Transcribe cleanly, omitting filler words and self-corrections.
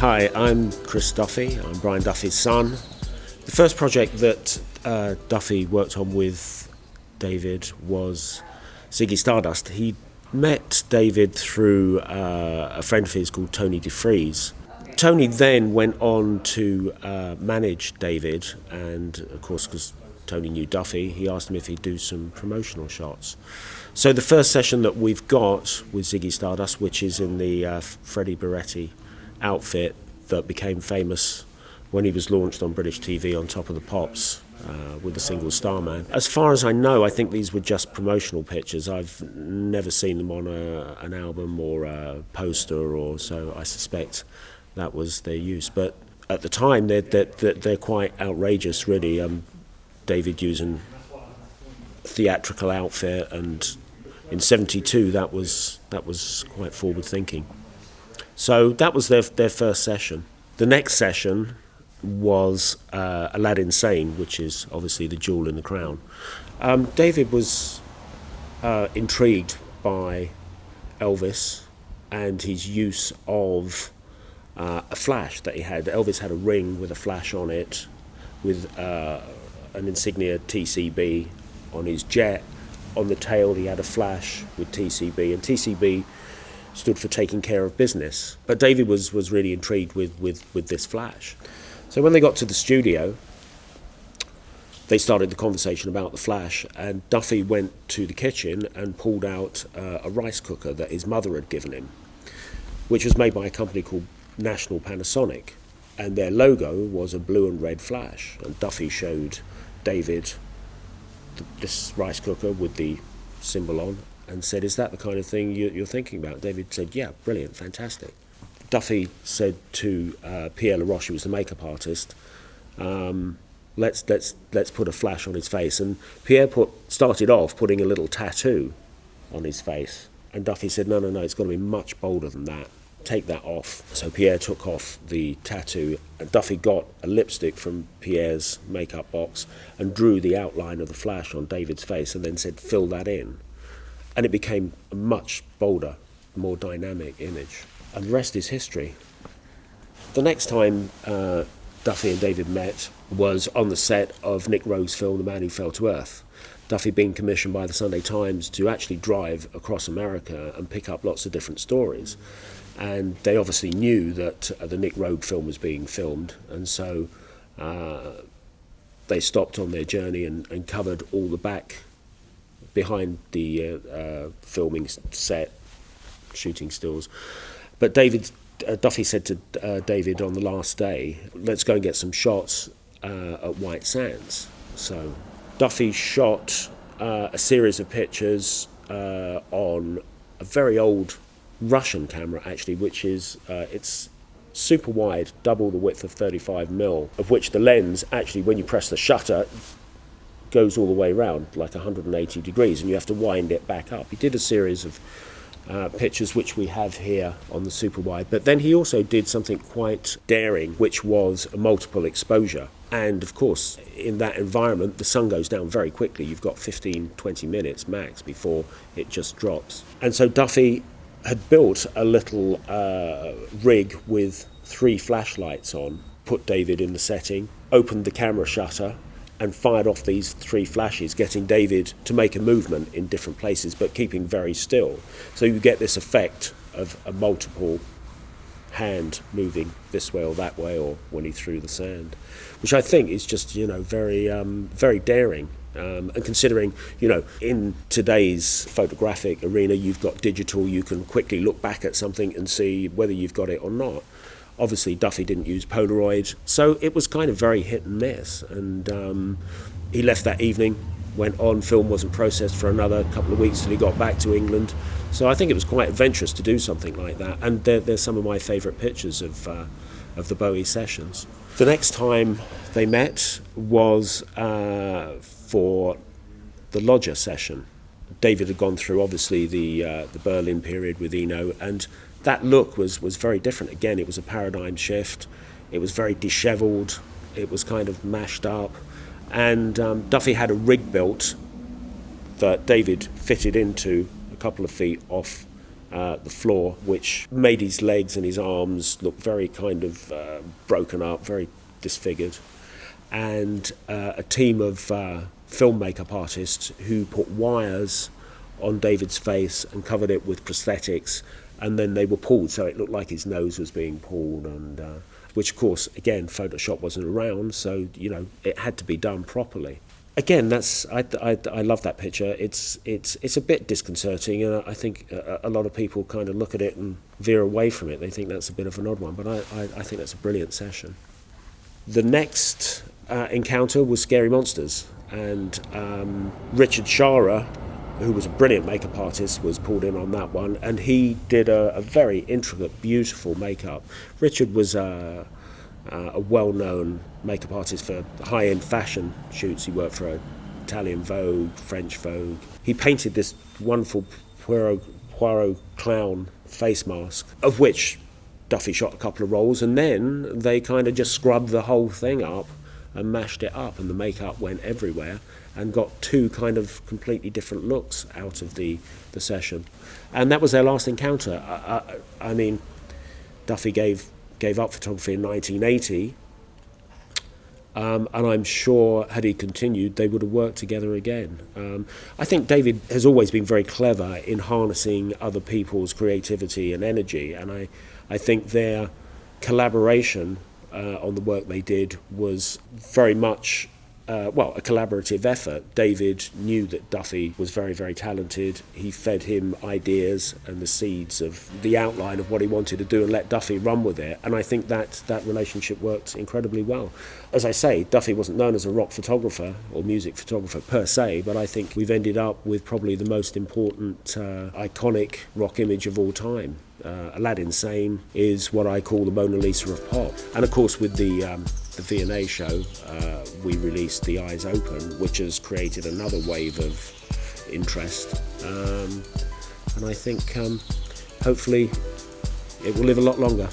Hi, I'm Chris Duffy. I'm Brian Duffy's son. The first project that Duffy worked on with David was Ziggy Stardust. He met David through a friend of his called Tony DeFries. Tony then went on to manage David, and of course, because Tony knew Duffy, he asked him if he'd do some promotional shots. So the first session that we've got with Ziggy Stardust, which is in the Freddie Beretti outfit that became famous when he was launched on British TV on Top of the Pops with the single Starman. As far as I know, I think these were just promotional pictures. I've never seen them on an album or a poster, or so I suspect that was their use. But at the time, they're quite outrageous, really. David using a theatrical outfit, and in '72 that was quite forward thinking. So that was their first session. The next session was Aladdin Sane, which is obviously the jewel in the crown. David was intrigued by Elvis and his use of a flash that he had. Elvis had a ring with a flash on it, with an insignia TCB on his jet. On the tail he had a flash with TCB, and TCB stood for taking care of business. But David was really intrigued with this flash. So when they got to the studio, they started the conversation about the flash, and Duffy went to the kitchen and pulled out a rice cooker that his mother had given him, which was made by a company called National Panasonic, and their logo was a blue and red flash. And Duffy showed David this rice cooker with the symbol on and said, "Is that the kind of thing you're thinking about?" David said, "Yeah, brilliant, fantastic." Duffy said to Pierre Laroche, who was the makeup artist, let's put a flash on his face. And Pierre started off putting a little tattoo on his face, and Duffy said, no, it's got to be much bolder than that. Take that off. So Pierre took off the tattoo, and Duffy got a lipstick from Pierre's makeup box and drew the outline of the flash on David's face, and then said, "Fill that in." And it became a much bolder, more dynamic image. And the rest is history. The next time Duffy and David met was on the set of Nick Rogue's film The Man Who Fell to Earth. Duffy being commissioned by the Sunday Times to actually drive across America and pick up lots of different stories. And they obviously knew that the Nick Rogue film was being filmed, and so they stopped on their journey and covered all the back behind the filming set, shooting stills. But Duffy said to David on the last day, "Let's go and get some shots at White Sands." So Duffy shot a series of pictures on a very old Russian camera, actually, which is it's super wide, double the width of 35mm, of which the lens actually, when you press the shutter, goes all the way around like 180 degrees, and you have to wind it back up. He did a series of pictures which we have here on the super wide, but then he also did something quite daring, which was a multiple exposure. And of course, in that environment, the sun goes down very quickly. You've got 15-20 minutes max before it just drops. And so Duffy had built a little rig with 3 flashlights on, put David in the setting, opened the camera shutter, and fired off these 3 flashes, getting David to make a movement in different places, but keeping very still. So you get this effect of a multiple hand moving this way or that way, or when he threw the sand, which I think is just, very, very daring. And considering, in today's photographic arena, you've got digital, you can quickly look back at something and see whether you've got it or not. Obviously, Duffy didn't use Polaroids, so it was kind of very hit and miss. And he left that evening, went on, film wasn't processed for another couple of weeks till he got back to England. So I think it was quite adventurous to do something like that. And there's some of my favourite pictures of the Bowie sessions. The next time they met was for the Lodger session. David had gone through, obviously, the Berlin period with Eno, and that look was very different. Again, it was a paradigm shift. It was very dishevelled. It was kind of mashed up. And Duffy had a rig built that David fitted into a couple of feet off the floor, which made his legs and his arms look very kind of broken up, very disfigured. And a team of film makeup artists who put wires on David's face and covered it with prosthetics, and then they were pulled, so it looked like his nose was being pulled, and which of course, again, Photoshop wasn't around, so it had to be done properly. Again, I love that picture. It's a bit disconcerting, and I think a lot of people kind of look at it and veer away from it. They think that's a bit of an odd one, but I think that's a brilliant session. The next encounter was Scary Monsters, and Richard Shara, who was a brilliant makeup artist, was pulled in on that one, and he did a very intricate, beautiful makeup. Richard was a well-known makeup artist for high-end fashion shoots. He worked for Italian Vogue, French Vogue. He painted this wonderful Poirot clown face mask, of which Duffy shot a couple of rolls, and then they kind of just scrubbed the whole thing up and mashed it up, and the makeup went everywhere and got two kind of completely different looks out of the session. And that was their last encounter. I mean, Duffy gave up photography in 1980, and I'm sure had he continued, they would have worked together again. I think David has always been very clever in harnessing other people's creativity and energy, and I think their collaboration on the work they did was very much a collaborative effort. David knew that Duffy was very, very talented. He fed him ideas and the seeds of the outline of what he wanted to do and let Duffy run with it. And I think that relationship worked incredibly well. As I say, Duffy wasn't known as a rock photographer or music photographer per se, but I think we've ended up with probably the most important, iconic rock image of all time. Aladdin Sane is what I call the Mona Lisa of pop. And of course with the V&A show, we released The Eyes Open, which has created another wave of interest. And I think hopefully it will live a lot longer.